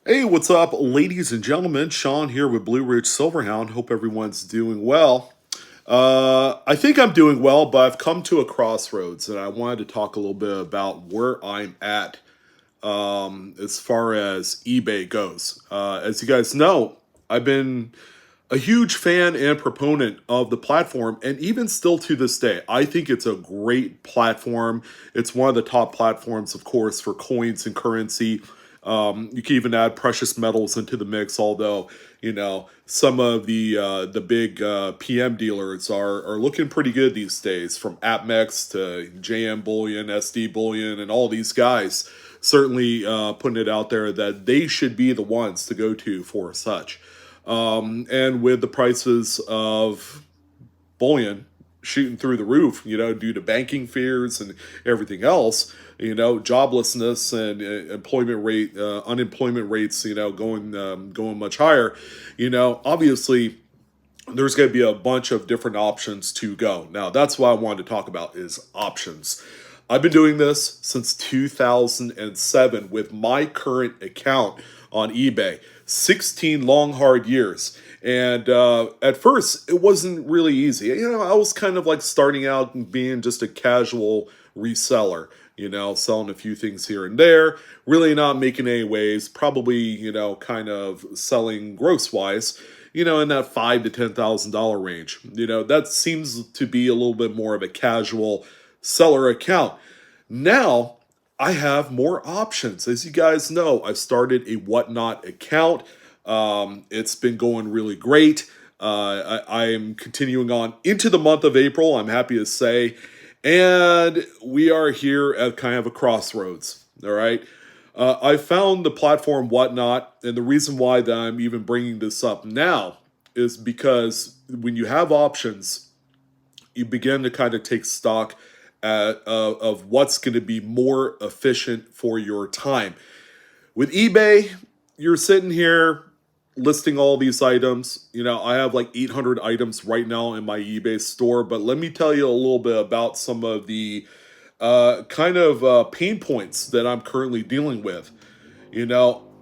Hey, what's up, ladies and gentlemen? Sean here with BlueRidgeSilverhound. Hope everyone's doing well. I think I'm doing well, but I've come to a crossroads, and I wanted to talk a little bit about where I'm at as far as eBay goes. As you guys know, I've been a huge fan and proponent of the platform, and even still to this day, I think it's a great platform. It's one of the top platforms, of course, for coins and currency. You can even add precious metals into the mix, although some of the big PM dealers are looking pretty good these days, from AppMex to JM Bullion, SD Bullion, and all these guys. Certainly putting it out there that they should be the ones to go to for such. And with the prices of bullion shooting through the roof, due to banking fears and everything else, joblessness and unemployment rates, going much higher, obviously there's going to be a bunch of different options to go. Now, that's what I wanted to talk about is options. I've been doing this since 2007 with my current account on eBay. 16 long, hard years. And at first, it wasn't really easy. I was kind of like starting out and being just a casual reseller, selling a few things here and there, really not making any waves, probably, kind of selling gross wise, in that $5,000 to $10,000 range. That seems to be a little bit more of a casual seller account. Now, I have more options. As you guys know, I've started a Whatnot account. It's been going really great. I am continuing on into the month of April, I'm happy to say. And we are here at kind of a crossroads, all right? I found the platform Whatnot, and the reason why that I'm even bringing this up now is because when you have options, you begin to kind of take stock of what's going to be more efficient for your time. With eBay, you're sitting here listing all these items. I have like 800 items right now in my eBay store, but let me tell you a little bit about some of the kind of pain points that I'm currently dealing with.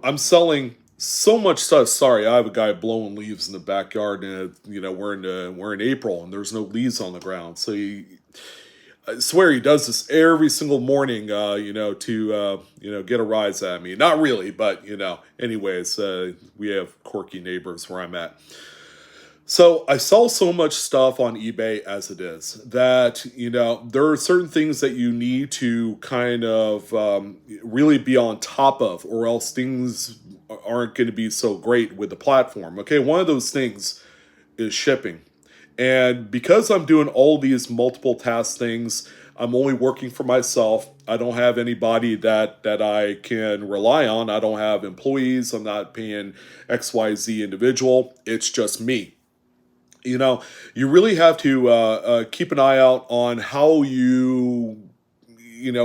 I'm selling so much stuff. Sorry, I have a guy blowing leaves in the backyard, and we're in April, and there's no leaves on the ground. So I swear he does this every single morning, to get a rise at me. Not really, but Anyways, we have quirky neighbors where I'm at. So I sell so much stuff on eBay as it is that there are certain things that you need to kind of really be on top of, or else things aren't going to be so great with the platform. Okay, one of those things is shipping. And because I'm doing all these multiple task things, I'm only working for myself. I don't have anybody that I can rely on. I don't have employees. I'm not paying XYZ individual. It's just me. You really have to keep an eye out on how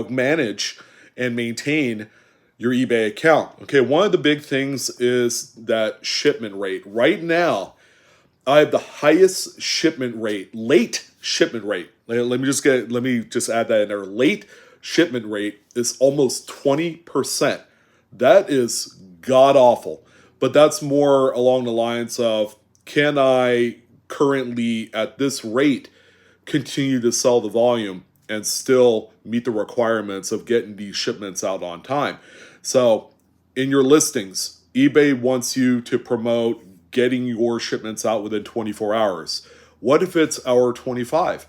manage and maintain your eBay account. Okay, one of the big things is that shipment rate. Right now, I have the highest shipment rate, late shipment rate. Let me just add that in there. Late shipment rate is almost 20%. That is god awful. But that's more along the lines of, can I currently at this rate continue to sell the volume and still meet the requirements of getting these shipments out on time? So in your listings, eBay wants you to promote getting your shipments out within 24 hours. What if it's hour 25?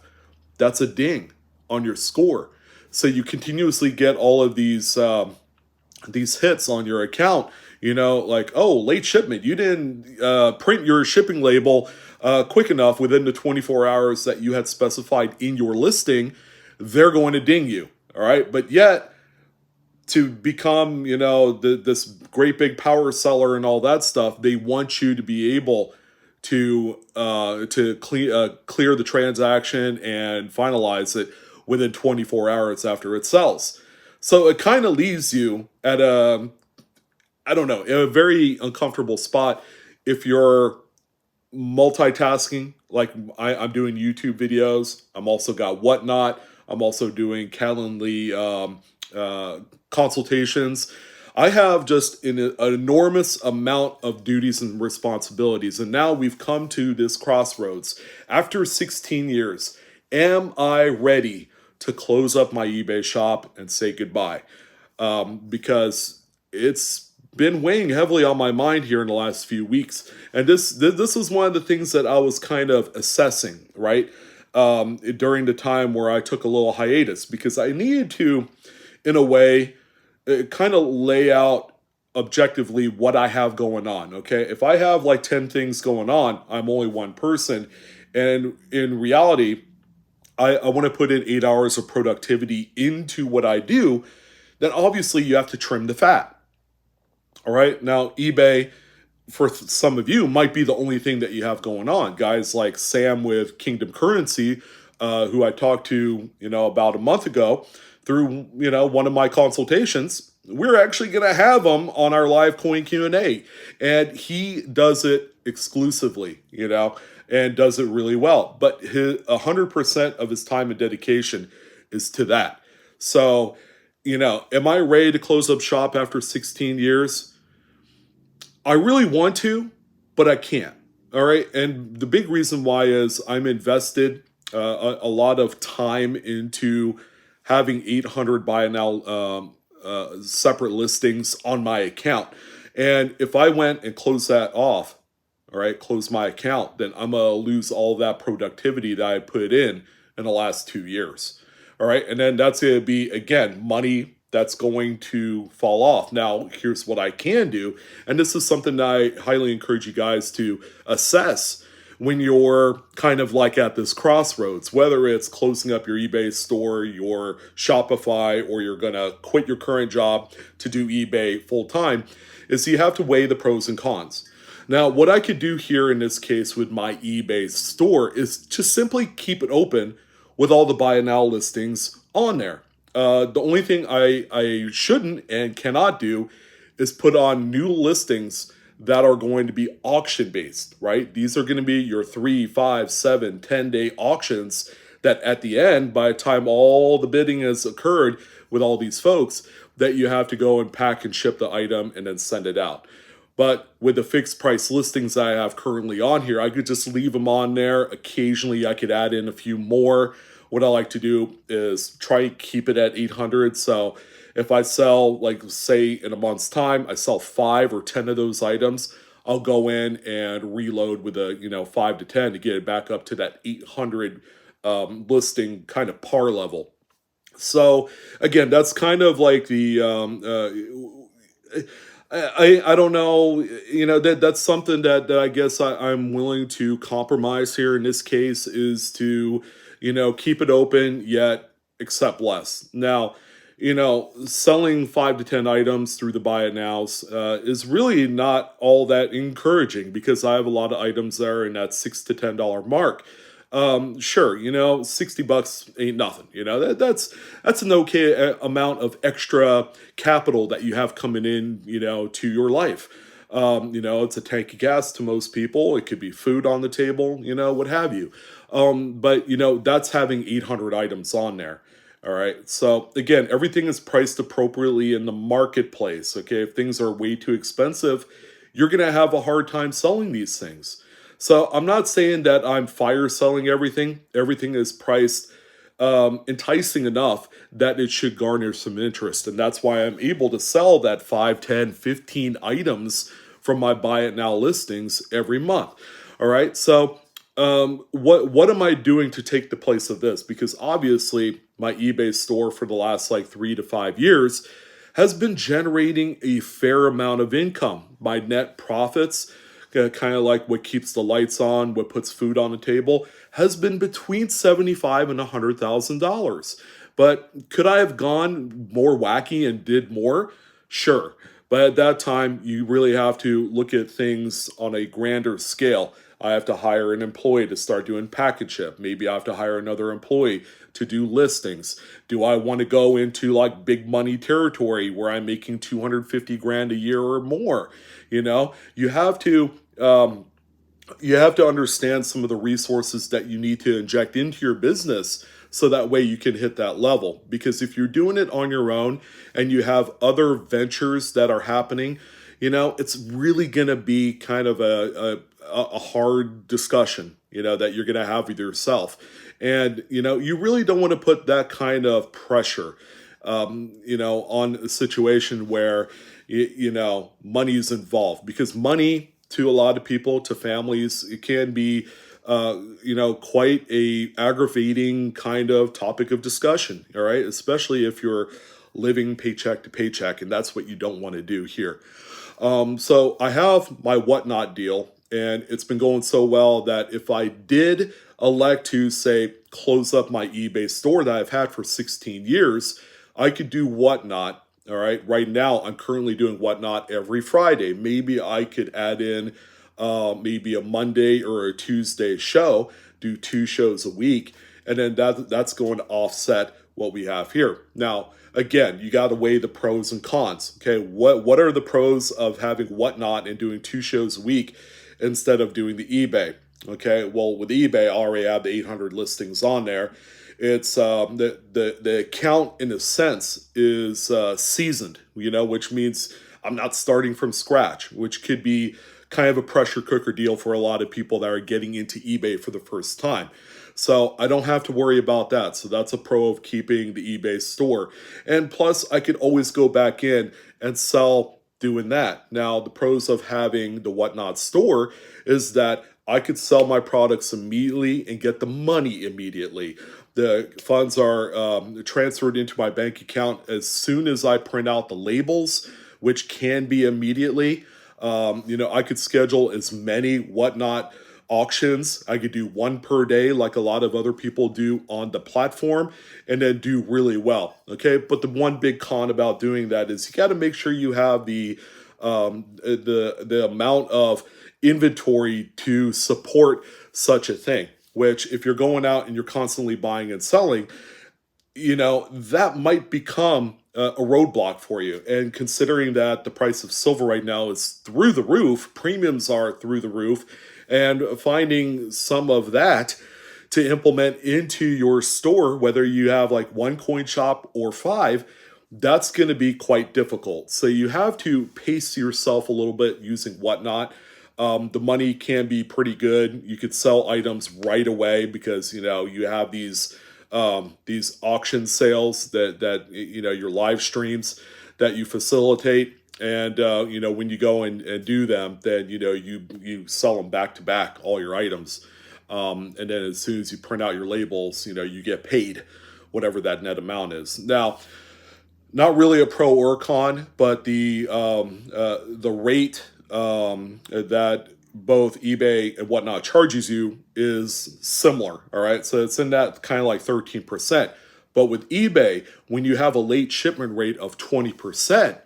That's a ding on your score. So you continuously get all of these hits on your account. Like, oh, late shipment. You didn't print your shipping label quick enough within the 24 hours that you had specified in your listing. They're going to ding you. All right. But yet, to become, this great big power seller and all that stuff, they want you to be able to clear the transaction and finalize it within 24 hours after it sells. So it kind of leaves you at I don't know, in a very uncomfortable spot if you're multitasking. Like I'm doing YouTube videos. I'm also got Whatnot. I'm also doing Calendly consultations. I have just an enormous amount of duties and responsibilities. And now we've come to this crossroads. After 16 years, am I ready to close up my eBay shop and say goodbye? Because it's been weighing heavily on my mind here in the last few weeks. And this is one of the things that I was kind of assessing, right? During the time where I took a little hiatus, because I needed to, in a way, kind of lay out objectively what I have going on. Okay. If I have like 10 things going on, I'm only one person. And in reality, I want to put in 8 hours of productivity into what I do, then obviously you have to trim the fat. All right. Now, eBay, for some of you, might be the only thing that you have going on. Guys like Sam with Kingdom Currency, who I talked to, about a month ago through, one of my consultations. We're actually going to have him on our live coin Q&A, and he does it exclusively, and does it really well. But 100% of his time and dedication is to that. So, am I ready to close up shop after 16 years? I really want to, but I can't. All right. And the big reason why is I'm invested a lot of time into having 800 buy now separate listings on my account. And if I went and closed that off, all right, close my account, then I'm going to lose all that productivity that I put in the last 2 years. All right. And then that's going to be, again, money that's going to fall off. Now, here's what I can do. And this is something that I highly encourage you guys to assess when you're kind of like at this crossroads, whether it's closing up your eBay store, your Shopify, or you're going to quit your current job to do eBay full time, is you have to weigh the pros and cons. Now, what I could do here in this case with my eBay store is to simply keep it open with all the buy now listings on there. The only thing I shouldn't and cannot do is put on new listings that are going to be auction based, right? These are going to be your 3, 5, 7, 10-day auctions that at the end, by the time all the bidding has occurred with all these folks, that you have to go and pack and ship the item and then send it out. But with the fixed price listings that I have currently on here, I could just leave them on there. Occasionally, I could add in a few more. What I like to do is try to keep it at 800. So if I sell, like, say in a month's time, I sell 5 or 10 of those items, I'll go in and reload with a 5 to 10 to get it back up to that 800 listing kind of par level. So again, that's kind of like the I don't know, that's something that I guess I'm willing to compromise here in this case, is to keep it open yet accept less. Now, selling 5 to 10 items through the buy it nows is really not all that encouraging, because I have a lot of items that are in that $6 to $10 mark. Sure, $60 ain't nothing. That's an okay amount of extra capital that you have coming in, to your life. It's a tank of gas to most people. It could be food on the table, what have you. But that's having 800 items on there. All right. So again, everything is priced appropriately in the marketplace. Okay. If things are way too expensive, you're going to have a hard time selling these things. So I'm not saying that I'm fire selling everything. Everything is priced enticing enough that it should garner some interest. And that's why I'm able to sell that 5, 10, 15 items from my buy it now listings every month. All right. So what am I doing to take the place of this? Because obviously my eBay store for the last like 3 to 5 years has been generating a fair amount of income. My net profits, kind of like what keeps the lights on, what puts food on the table, has been between $75,000 and $100,000. But could I have gone more wacky and did more? Sure. But at that time, you really have to look at things on a grander scale. I have to hire an employee to start doing package ship. Maybe I have to hire another employee to do listings. Do I want to go into like big money territory where I'm making 250 grand a year or more? You have to you have to understand some of the resources that you need to inject into your business so that way you can hit that level. Because if you're doing it on your own and you have other ventures that are happening, it's really going to be kind of a hard discussion, that you're going to have with yourself. And, you really don't want to put that kind of pressure, on a situation where, money is involved, because money to a lot of people, to families, it can be, quite a aggravating kind of topic of discussion. All right, especially if you're living paycheck to paycheck, and that's what you don't want to do here. So I have my Whatnot deal, and it's been going so well that if I did elect to, say, close up my eBay store that I've had for 16 years, I could do Whatnot. All right. Right now, I'm currently doing Whatnot every Friday. Maybe I could add in maybe a Monday or a Tuesday show, do 2 shows a week, and then that's going to offset what we have here. Now, again, you got to weigh the pros and cons. Okay, what are the pros of having Whatnot and doing 2 shows a week instead of doing the eBay? Okay, well, with eBay, I already have the 800 listings on there. It's the account in a sense is seasoned, which means I'm not starting from scratch, which could be kind of a pressure cooker deal for a lot of people that are getting into eBay for the first time. So I don't have to worry about that. So that's a pro of keeping the eBay store. And plus, I could always go back in and sell doing that. Now, the pros of having the Whatnot store is that I could sell my products immediately and get the money immediately. The funds are transferred into my bank account as soon as I print out the labels, which can be immediately. I could schedule as many Whatnot auctions. I could do one per day, like a lot of other people do on the platform, and then do really well. Okay, but the one big con about doing that is you got to make sure you have the amount of inventory to support such a thing. Which, if you're going out and you're constantly buying and selling, that might become a roadblock for you. And considering that the price of silver right now is through the roof, premiums are through the roof, and finding some of that to implement into your store, whether you have like one coin shop or 5, that's going to be quite difficult. So you have to pace yourself a little bit using Whatnot. The money can be pretty good. You could sell items right away because you have these auction sales that your live streams that you facilitate, and when you go and do them, then you sell them back to back, all your items, and then as soon as you print out your labels, you get paid whatever that net amount is. Now, not really a pro or con, but the rate that both eBay and Whatnot charges you is similar. All right, so it's in that kind of like 13%. But with eBay, when you have a late shipment rate of 20%,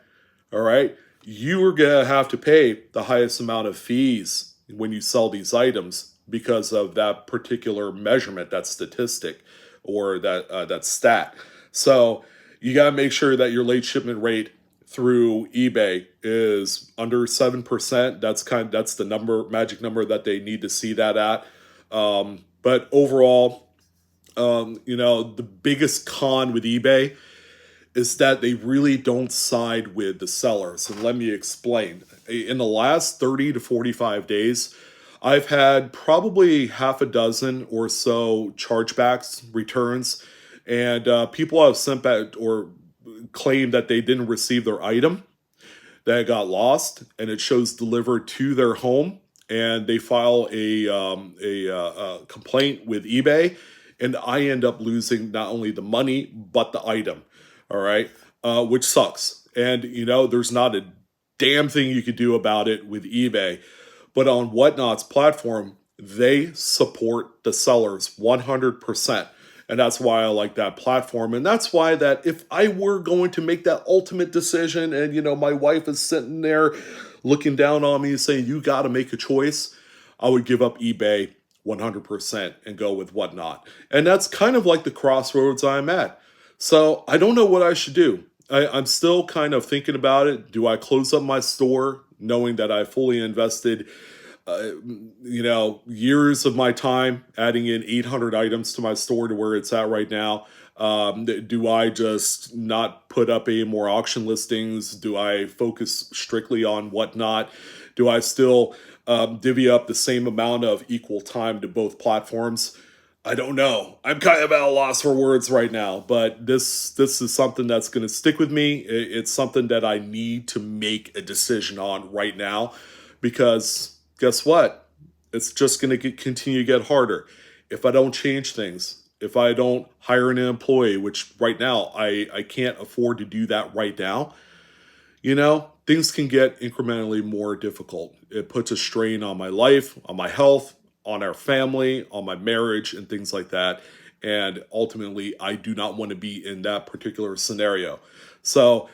all right, you are gonna have to pay the highest amount of fees when you sell these items because of that particular measurement, that statistic, or that stat. So you got to make sure that your late shipment rate through eBay is under 7%. That's the magic number that they need to see that at. But overall, the biggest con with eBay is that they really don't side with the sellers. And let me explain. In the last 30 to 45 days, I've had probably half a dozen or so chargebacks, returns, and people have sent back or claimed that they didn't receive their item, that it got lost, and it shows delivered to their home, and they file a complaint with eBay, and I end up losing not only the money but the item. All right, which sucks. And there's not a damn thing you could do about it with eBay. But on Whatnot's platform, they support the sellers 100%. And that's why I like that platform. And that's why that if I were going to make that ultimate decision and, my wife is sitting there looking down on me and saying, you got to make a choice, I would give up eBay 100% and go with Whatnot. And that's kind of like the crossroads I'm at. So I don't know what I should do. I'm still kind of thinking about it. Do I close up my store knowing that I fully invested years of my time adding in 800 items to my store to where it's at right now. Do I just not put up any more auction listings? Do I focus strictly on whatnot? Do I still divvy up the same amount of equal time to both platforms? I don't know. I'm kind of at a loss for words right now, but this is something that's going to stick with me. It's something that I need to make a decision on right now, because guess what? It's just going to continue to get harder if I don't change things. If I don't hire an employee, which right now I can't afford to do that right now, things can get incrementally more difficult. It puts a strain on my life, on my health, on our family, on my marriage, and things like that. And ultimately, I do not want to be in that particular scenario. So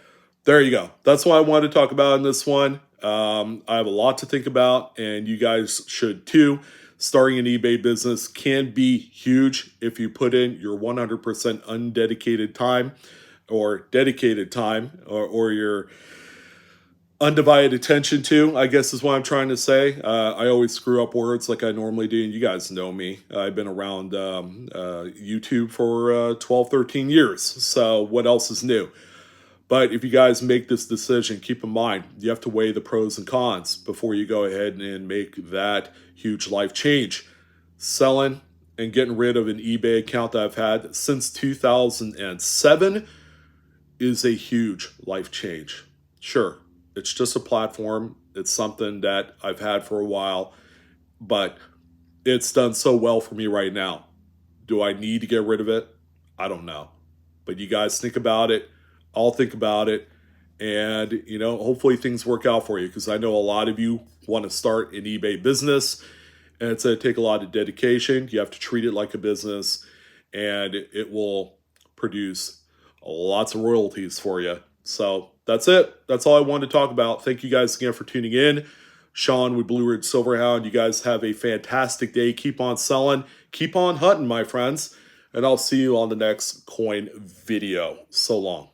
there you go. That's what I wanted to talk about in this one. I have a lot to think about, and you guys should too. Starting an eBay business can be huge if you put in your 100% undedicated time, or dedicated time, or your undivided attention to, I guess is what I'm trying to say. I always screw up words like I normally do, and you guys know me. I've been around YouTube for 12, 13 years, so what else is new? But if you guys make this decision, keep in mind, you have to weigh the pros and cons before you go ahead and make that huge life change. Selling and getting rid of an eBay account that I've had since 2007 is a huge life change. Sure, it's just a platform. It's something that I've had for a while, but it's done so well for me right now. Do I need to get rid of it? I don't know. But you guys think about it. I'll think about it. And, hopefully things work out for you, because I know a lot of you want to start an eBay business, and it's going to take a lot of dedication. You have to treat it like a business, and it will produce lots of royalties for you. So that's it. That's all I wanted to talk about. Thank you guys again for tuning in. Sean with Blue Ridge Silverhound. You guys have a fantastic day. Keep on selling. Keep on hunting, my friends. And I'll see you on the next coin video. So long.